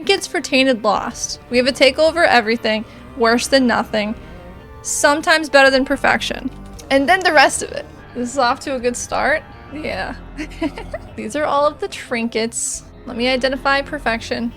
Trinkets for Tainted Lost. We have a takeover everything, worse than nothing, sometimes better than perfection. And then the rest of it. This is off to a good start. Yeah. These are all of the trinkets. Let me identify perfection.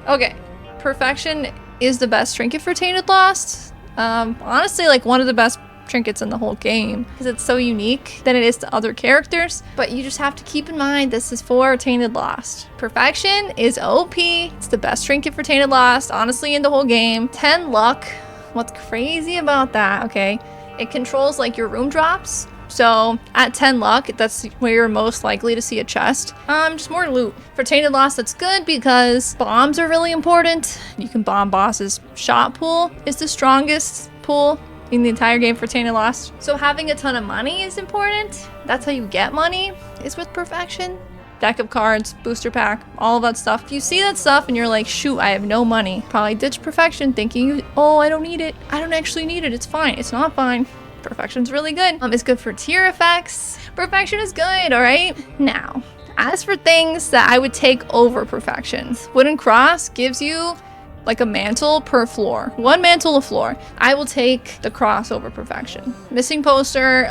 Okay. Perfection is the best trinket for Tainted Lost. Honestly, like one of the best trinkets in the whole game because it's so unique than it is to other characters. But you just have to keep in mind this is for Tainted Lost. Perfection is OP. It's the best trinket for Tainted Lost, honestly, in the whole game. 10 luck. What's crazy about that? Okay. It controls like your room drops. So at 10 luck, that's where you're most likely to see a chest. Just more loot. For Tainted Lost, that's good because bombs are really important. You can bomb bosses. Shot pool is the strongest pool in the entire game for Tainted Lost. So having a ton of money is important. That's how you get money, is with perfection. Deck of cards, booster pack, all of that stuff. If you see that stuff and you're like, shoot, I have no money, probably ditch perfection thinking, oh, I don't need it. I don't actually need it. It's fine. It's not fine. Perfection's really good. It's good for tier effects. Perfection is good, all right? Now, as for things that I would take over perfections, Wooden Cross gives you like a mantle per floor. One mantle a floor. I will take the cross over perfection. Missing Poster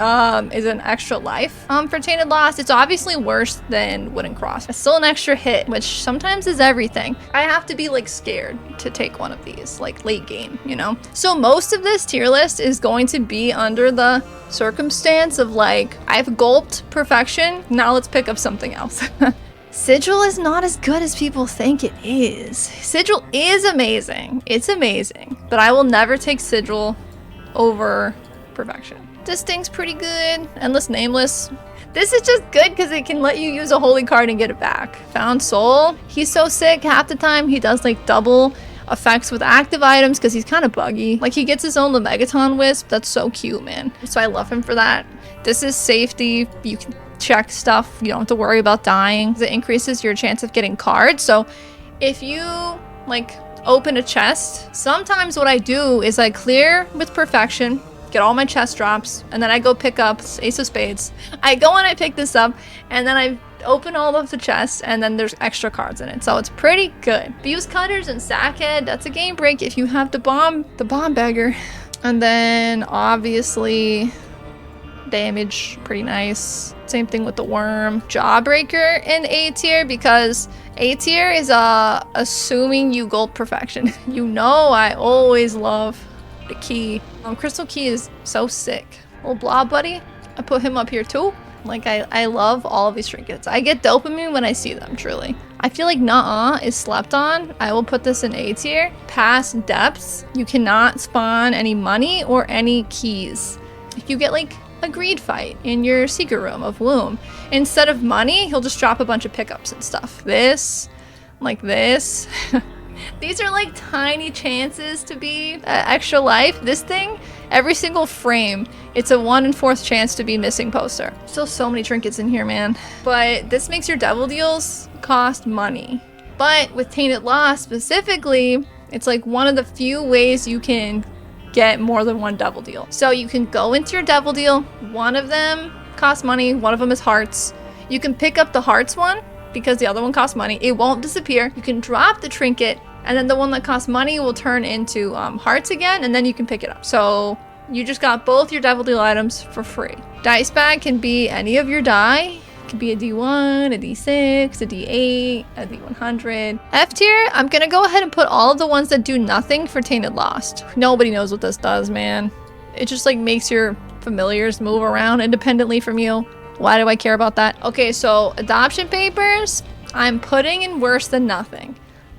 is an extra life for Tainted Lost. It's obviously worse than Wooden Cross. It's still an extra hit, which sometimes is everything. I have to be like scared to take one of these, like late game, you know? So most of this tier list is going to be under the circumstance of like, I've gulped perfection, now let's pick up something else. Sigil is not as good as people think it is. Sigil is amazing. It's amazing. But I will never take Sigil over perfection. This thing's pretty good. Endless Nameless. This is just good because it can let you use a holy card and get it back. Found Soul. He's so sick half the time. He does like double effects with active items because he's kind of buggy. Like he gets his own Lemegeton Wisp. That's so cute, man. So I love him for that. This is safety. You can check stuff. You don't have to worry about dying. It increases your chance of getting cards. So if you like open a chest, sometimes what I do is I clear with perfection, get all my chest drops, and then I go pick up Ace of Spades. I go and I pick this up, and then I open all of the chests, and then there's extra cards in it. So it's pretty good. Fuse Cutters and Sackhead, that's a game break if you have the bomb beggar. And then obviously damage, pretty nice. Same thing with the worm. Jawbreaker in A tier because A tier is assuming you gulp perfection. You know I always love the key. Crystal Key is so sick. Little Blob Buddy, I put him up here too. Like I love all of these trinkets. I get dopamine when I see them, truly. I feel like Nuh-uh is slept on. I will put this in A tier. Past Depths, you cannot spawn any money or any keys. If you get like a greed fight in your secret room of Womb, instead of money, he'll just drop a bunch of pickups and stuff. This, like this. These are like tiny chances to be extra life. This thing, every single frame, it's a 1 in 4th chance to be Missing Poster. Still so many trinkets in here, man. But this makes your devil deals cost money. But with Tainted Lost specifically, it's like one of the few ways you can get more than one devil deal. So you can go into your devil deal. One of them costs money. One of them is hearts. You can pick up the hearts one because the other one costs money. It won't disappear. You can drop the trinket and then the one that costs money will turn into hearts again, and then you can pick it up. So you just got both your devil deal items for free. Dice bag can be any of your die. It could be a D1, a D6, a D8, a D100. F tier, I'm gonna go ahead and put all of the ones that do nothing for Tainted Lost. Nobody knows what this does, man. It just like makes your familiars move around independently from you. Why do I care about that? Okay, so adoption papers, I'm putting in worse than nothing.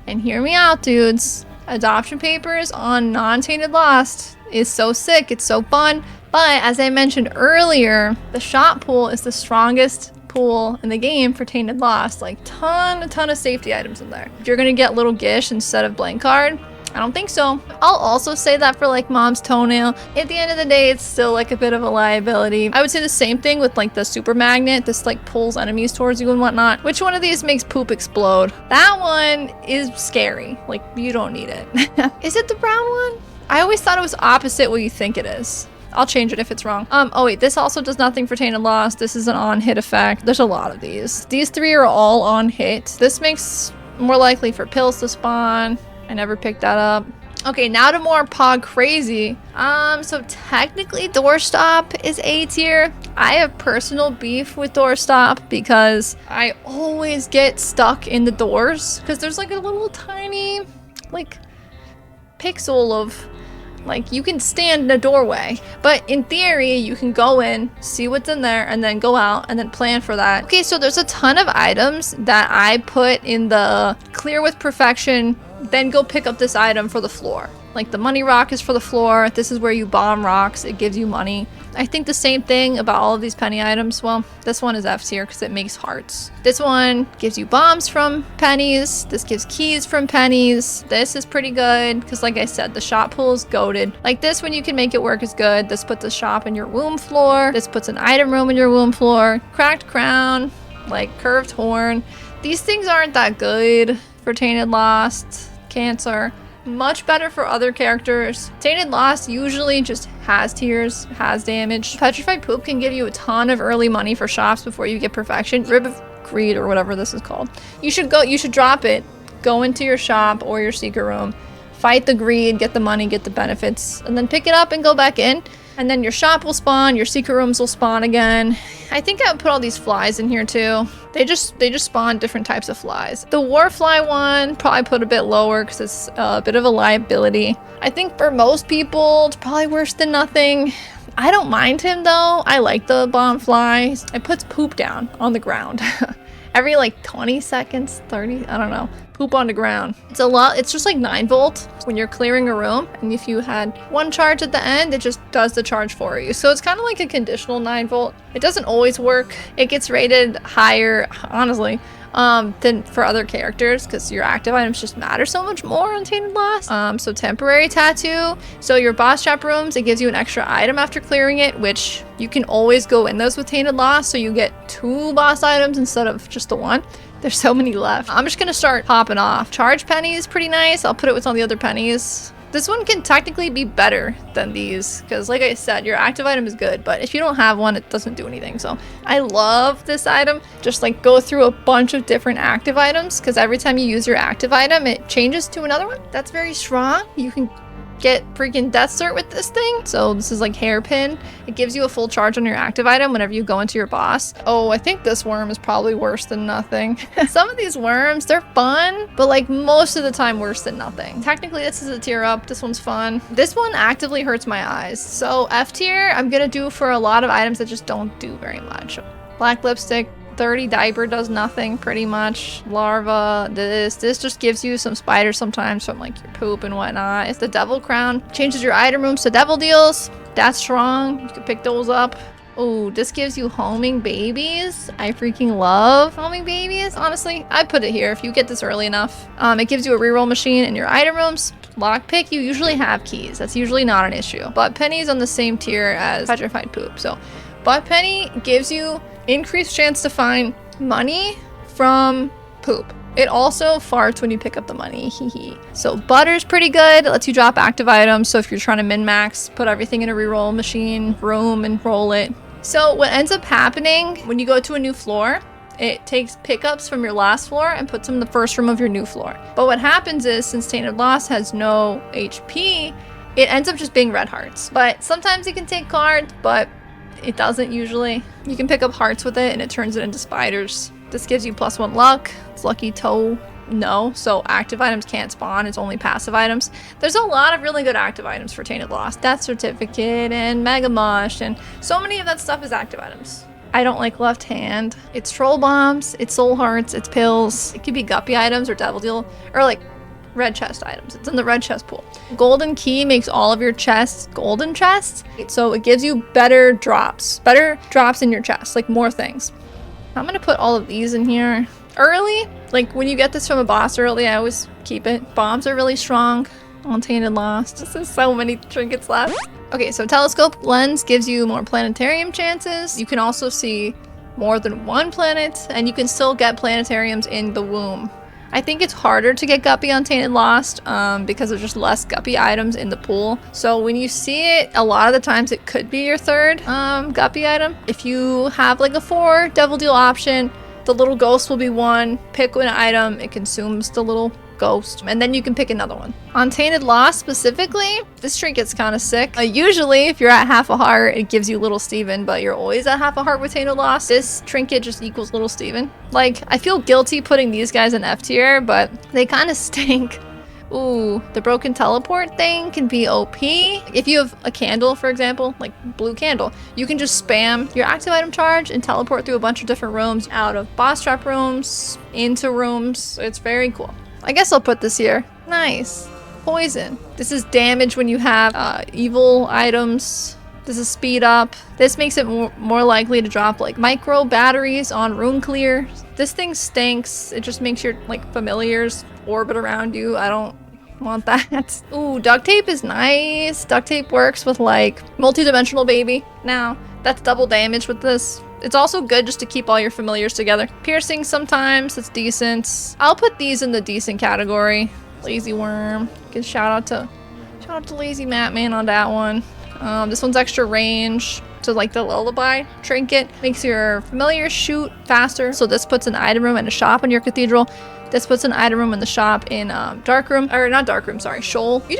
And hear me out, dudes. Adoption papers on non-Tainted Lost is so sick. It's so fun. But as I mentioned earlier, the shot pool is the strongest pool in the game for Tainted Lost. Like a ton of safety items in there. If you're gonna get Little Gish instead of Blank Card, I don't think so. I'll also say that for like Mom's Toenail. At the end of the day, it's still like a bit of a liability. I would say the same thing with like the super magnet. This like pulls enemies towards you and whatnot. Which one of these makes poop explode? That one is scary. Like you don't need it. Is it the brown one? I always thought it was opposite what you think it is. I'll change it if it's wrong. Oh wait, this also does nothing for Tainted Lost. This is an on-hit effect. There's a lot of these. These three are all on hit. This makes More likely for pills to spawn. I never picked that up. Okay, now to more Pog crazy. So technically Doorstop is A tier. I have personal beef with Doorstop because I always get stuck in the doors because there's like a little tiny like pixel of like you can stand in a doorway, but in theory you can go in, see what's in there, and then go out and then plan for that. Okay, so there's a ton of items that I put in the clear with perfection, then go pick up this item for the floor. Like the money rock is for the floor. This is where you bomb rocks. It gives you money. I think the same thing about all of these penny items. Well, this one is F tier because it makes hearts. This one gives you bombs from pennies. This gives keys from pennies. This is pretty good because like I said, the shop pool is goated. Like this when you can make it work is good. This puts a shop in your womb floor. This puts an item room in your womb floor. Cracked crown, like curved horn. These things aren't that good for Tainted Lost, Cancer. Much better for other characters. Tainted Lost usually just has tiers, has damage. Petrified Poop can give you a ton of early money for shops before you get perfection. Rib of Greed or whatever this is called. You should drop it, go into your shop or your secret room, fight the greed, get the money, get the benefits, and then pick it up and go back in. And then your shop will spawn, your secret rooms will spawn again. I think I would put all these flies in here too. They just spawn different types of flies. The warfly one, probably put a bit lower because it's a bit of a liability. I think for most people, it's probably worse than nothing. I don't mind him though. I like the bomb flies. It puts poop down on the ground. Every like 20 seconds, 30, I don't know. Poop on the ground. It's a lot. It's just like 9 volt when you're clearing a room. And if you had one charge at the end, it just does the charge for you. So it's kind of like a conditional 9 volt. It doesn't always work. It gets rated higher, honestly, than for other characters because your active items just matter so much more on Tainted Lost. So temporary tattoo. So your boss shop rooms, it gives you an extra item after clearing it, which you can always go in those with Tainted Lost. So you get 2 boss items instead of just the 1. There's so many left. I'm just gonna start popping off. Charge penny is pretty nice. I'll put it with all the other pennies. This one can technically be better than these because like I said, your active item is good, but if you don't have one, it doesn't do anything. So I love this item. Just like go through a bunch of different active items because every time you use your active item, it changes to another one. That's very strong. You can get freaking death cert with this thing. So this is like hairpin. It gives you a full charge on your active item whenever you go into your boss. Oh, I think this worm is probably worse than nothing. Some of these worms, they're fun, but like most of the time worse than nothing. Technically, this is a tier up. This one's fun. This one actively hurts my eyes. So F tier, I'm gonna do for a lot of items that just don't do very much. Black lipstick, 30 diaper does nothing pretty much. Larva, this just gives you some spiders sometimes from like your poop and whatnot. It's the devil crown, changes your item rooms to devil deals. That's strong. You can pick those up. Oh, this gives you homing babies. I freaking love homing babies. Honestly, I'd put it here if you get this early enough. It gives you a reroll machine in your item rooms. Lockpick, you usually have keys. That's usually not an issue. But penny's on the same tier as petrified poop. So butt penny gives you increased chance to find money from poop. It also farts when you pick up the money. So butter's pretty good. It lets you drop active items. So if you're trying to min-max, put everything in a reroll machine, room, and roll it. So what ends up happening when you go to a new floor, it takes pickups from your last floor and puts them in the first room of your new floor. But what happens is, since Tainted Lost has no HP, it ends up just being red hearts. But sometimes it can take cards, but it doesn't usually. You can pick up hearts with it and it turns it into spiders. This gives you +1 luck. It's lucky toe. No, so active items can't spawn. It's only passive items. There's a lot of really good active items for Tainted Lost. Death Certificate and Mega Mush, and so many of that stuff is active items. I don't like left hand. It's troll bombs, it's soul hearts, it's pills. It could be guppy items or devil deal, or like red chest items. It's in the red chest pool. Golden key makes all of your chests golden chests. So it gives you better drops in your chest, like more things. I'm gonna put all of these in here early. Like when you get this from a boss early, I always keep it. Bombs are really strong on Tainted Lost. This is so many trinkets left. Okay, so telescope lens gives you more planetarium chances. You can also see more than one planet, and you can still get planetariums in the womb. I think it's harder to get guppy on Tainted Lost because there's just less guppy items in the pool. So when you see it, a lot of the times it could be your third guppy item. If you have like a 4 devil deal option, The little ghost will be 1. Pick an item, it consumes the little ghost, and then you can pick another one. On Tainted Lost specifically, this trinket's kind of sick. Usually, if you're at half a heart, it gives you Little Steven, but you're always at half a heart with Tainted Lost. This trinket just equals Little Steven. Like, I feel guilty putting these guys in F tier, but they kind of stink. Ooh, the broken teleport thing can be OP. If you have a candle, for example, like blue candle, you can just spam your active item charge and teleport through a bunch of different rooms, out of boss trap rooms, into rooms. It's very cool. I guess I'll put this here. Nice. Poison. This is damage when you have evil items. This is speed up. This makes it more likely to drop like micro batteries on room clear. This thing stinks. It just makes your like familiars orbit around you. I don't want that. Ooh, duct tape is nice. Duct tape works with like multi-dimensional baby. Now, that's double damage with this. It's also good just to keep all your familiars together. Piercing sometimes, it's decent. I'll put these in the decent category. Lazy Worm. Good shout out to Lazy Matman on that one. This one's extra range. So like the Lullaby trinket makes your familiar shoot faster. So this puts an item room and a shop in your cathedral. This puts an item room in the shop in dark room, or not dark room, sorry, shoal. You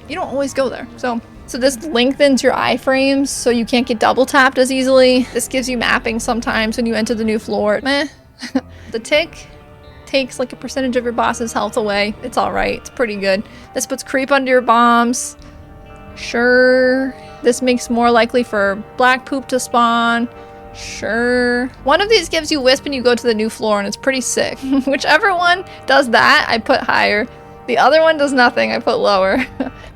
don't always go there. So this lengthens your iframes so you can't get double tapped as easily. This gives you mapping sometimes when you enter the new floor. Meh. The tick takes like a percentage of your boss's health away. It's all right. It's pretty good. This puts creep under your bombs. Sure. This makes more likely for black poop to spawn. Sure. One of these gives you wisp and you go to the new floor, and it's pretty sick. Whichever one does that, I put higher. The other one does nothing, I put lower.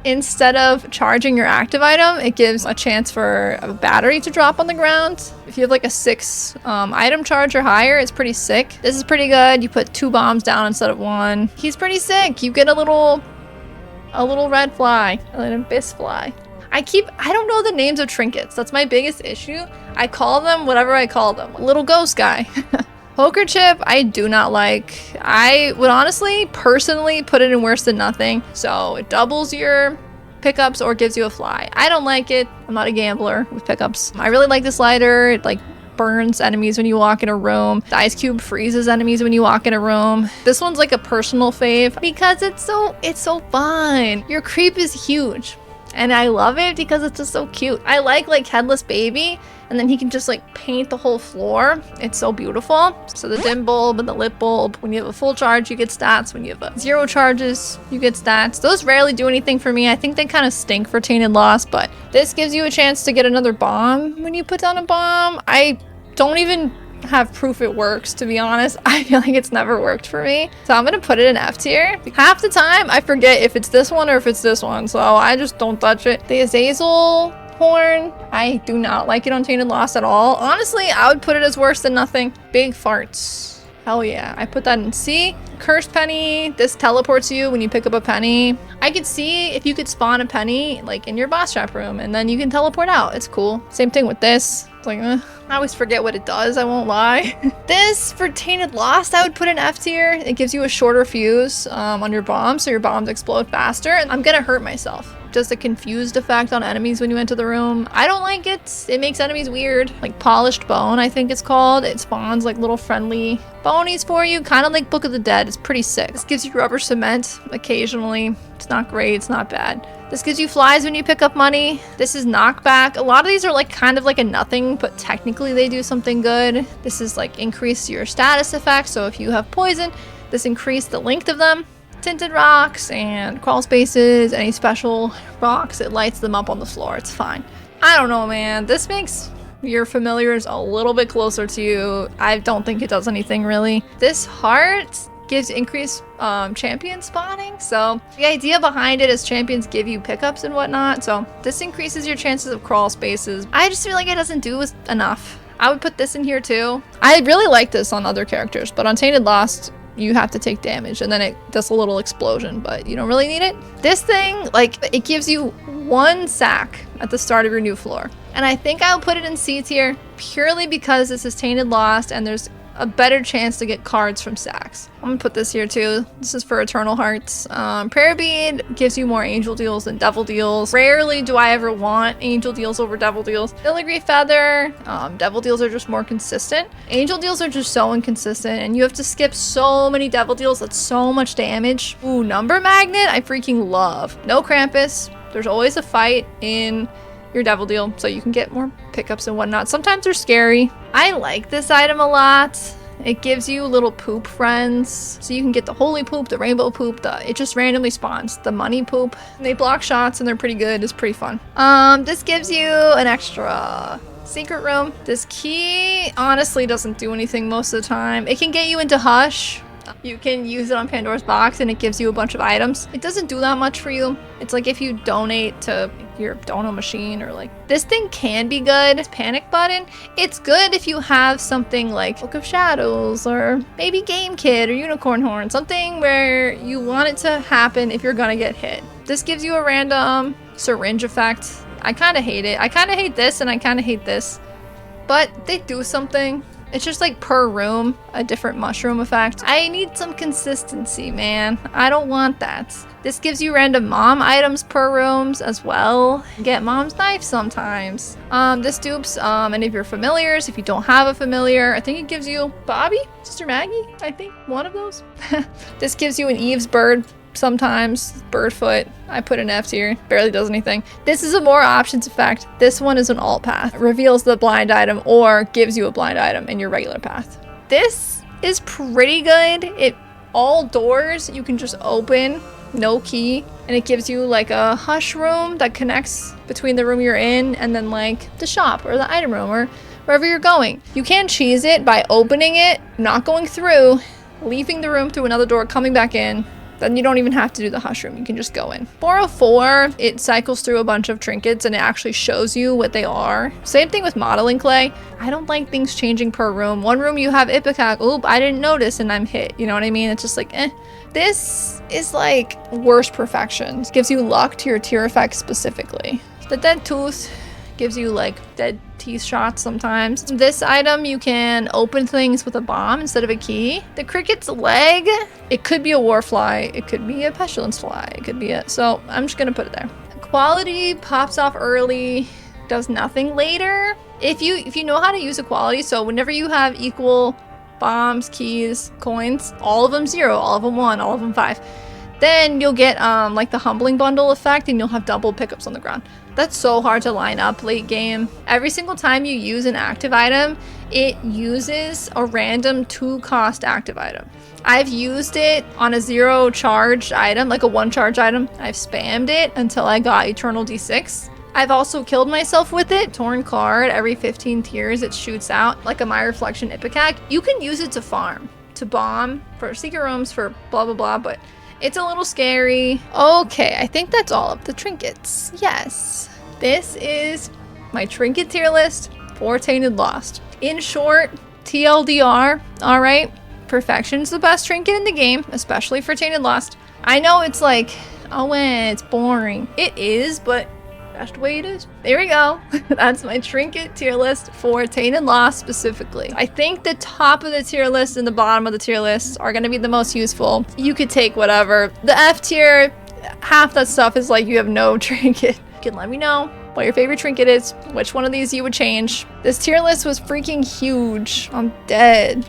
Instead of charging your active item, it gives a chance for a battery to drop on the ground. If you have like a 6 item charge or higher, it's pretty sick. This is pretty good. You put 2 bombs down instead of 1. He's pretty sick. You get a little red fly, an abyss fly. I don't know the names of trinkets. That's my biggest issue. I call them whatever I call them. Little ghost guy. Poker chip, I do not like. I would honestly, personally, put it in worse than nothing. So it doubles your pickups or gives you a fly. I don't like it. I'm not a gambler with pickups. I really like this lighter. It like burns enemies when you walk in a room. The ice cube freezes enemies when you walk in a room. This one's like a personal fave because it's so fun. Your creep is huge. And I love it because it's just so cute. I like headless baby, and then he can just like paint the whole floor. It's so beautiful. So the dim bulb and the lit bulb, when you have a full charge, you get stats. When you have a 0 charges, you get stats. Those rarely do anything for me. I think they kind of stink for Tainted Lost, but this gives you a chance to get another bomb when you put down a bomb. I don't even have proof it works, to be honest. I feel like it's never worked for me, so I'm gonna put it in F tier. Half the time I forget if it's this one or if it's this one, so I just don't touch it. The Azazel horn, I do not like it on Tainted Lost at all. Honestly, I would put it as worse than nothing. Big farts, hell yeah. I put that in C. Cursed penny, this teleports you when you pick up a penny. I could see if you could spawn a penny like in your boss trap room, and then you can teleport out. It's cool. Same thing with this. It's like, I always forget what it does, I won't lie. This, for Tainted Lost, I would put in F tier. It gives you a shorter fuse on your bombs, so your bombs explode faster. And I'm gonna hurt myself. Does the confused effect on enemies when you enter the room. I don't like it. It makes enemies weird. Like Polished Bone, I think it's called. It spawns like little friendly bonies for you, kind of like Book of the Dead. It's pretty sick. This gives you rubber cement occasionally. It's not great, it's not bad. This gives you flies when you pick up money. This is knockback. A lot of these are like kind of like a nothing, but technically they do something good. This is like increase your status effect. So if you have poison, this increase the length of them. Tinted rocks and crawl spaces, any special rocks, it lights them up on the floor. It's fine. I don't know, man. This makes your familiars a little bit closer to you. I don't think it does anything really. This heart gives increased champion spawning. So the idea behind it is champions give you pickups and whatnot. So this increases your chances of crawl spaces. I just feel like it doesn't do enough. I would put this in here too. I really like this on other characters, but on Tainted Lost, you have to take damage and then it does a little explosion, but you don't really need it. This thing, like, it gives you 1 sack at the start of your new floor. And I think I'll put it in C tier purely because this is Tainted Lost and there's a better chance to get cards from stacks. I'm gonna put this here too. This is for Eternal Hearts. Prayer Bead gives you more angel deals than devil deals. Rarely do I ever want angel deals over devil deals. Filigree Feather, devil deals are just more consistent. Angel deals are just so inconsistent, and you have to skip so many devil deals. That's so much damage. Ooh, Number Magnet, I freaking love. No Krampus. There's always a fight in your devil deal, so you can get more pickups and whatnot. Sometimes they're scary. I like this item a lot. It gives you little poop friends, so you can get the holy poop, the rainbow poop, it just randomly spawns. The money poop. They block shots and they're pretty good. It's pretty fun. This gives you an extra secret room. This key honestly doesn't do anything most of the time. It can get you into Hush. You can use it on Pandora's Box and it gives you a bunch of items. It doesn't do that much for you. It's like if you donate to your dono machine, or like this thing can be good. Panic Button, it's good if you have something like Book of Shadows or maybe Game Kid or Unicorn Horn, something where you want it to happen if you're gonna get hit. This gives you a random syringe effect. I kind of hate it. I kind of hate this and I kind of hate this, but they do something. It's just like per room, a different mushroom effect. I need some consistency, man. I don't want that. This gives you random mom items per rooms as well. Get mom's knife sometimes. This dupes any of your familiars. If you don't have a familiar, I think it gives you Bobby, Sister Maggie, I think, one of those. This gives you an Eve's bird. Sometimes Birdfoot. I put an F tier. Barely does anything. This is a more options effect. This one is an alt path. It reveals the blind item or gives you a blind item in your regular path. This is pretty good. All doors you can just open, no key, and it gives you like a hush room that connects between the room you're in and then like the shop or the item room or wherever you're going. You can cheese it by opening it, not going through, leaving the room through another door, coming back in. Then you don't even have to do the hush room. You can just go in. 404, it cycles through a bunch of trinkets and it actually shows you what they are. Same thing with modeling clay. I don't like things changing per room. One room you have Ipecac. Oop, I didn't notice and I'm hit. You know what I mean? It's just like, eh. This is like worst perfection. It gives you luck to your tier effect specifically. The Dead Tooth gives you like dead teeth shots sometimes. This item, you can open things with a bomb instead of a key. The Cricket's leg, it could be a warfly, it could be a pestilence fly, it could be so I'm just gonna put it there. Quality pops off early, does nothing later. If you know how to use equality, so whenever you have equal bombs, keys, coins, all of them 0, all of them 1, all of them 5, then you'll get like the humbling bundle effect and you'll have double pickups on the ground. That's so hard to line up late game. Every single time you use an active item, it uses a random 2-cost active item. I've used it on a 0 charged item, like a 1 charge item. I've spammed it until I got Eternal D6. I've also killed myself with it. Torn card, every 15 tiers it shoots out, like a My Reflection Ipecac. You can use it to farm, to bomb, for secret rooms, for blah blah blah, but it's a little scary. Okay, I think that's all of the trinkets. Yes. This is my trinket tier list for Tainted Lost. In short, TLDR, all right? Perfection's the best trinket in the game, especially for Tainted Lost. I know it's like, oh, it's boring. It is, but that's the way it is. There we go. That's my trinket tier list for Tainted Lost specifically. I think the top of the tier list and the bottom of the tier list are going to be the most useful. You could take whatever. The F tier, half that stuff is like you have no trinket. You can let me know what your favorite trinket is, which one of these you would change. This tier list was freaking huge. I'm dead.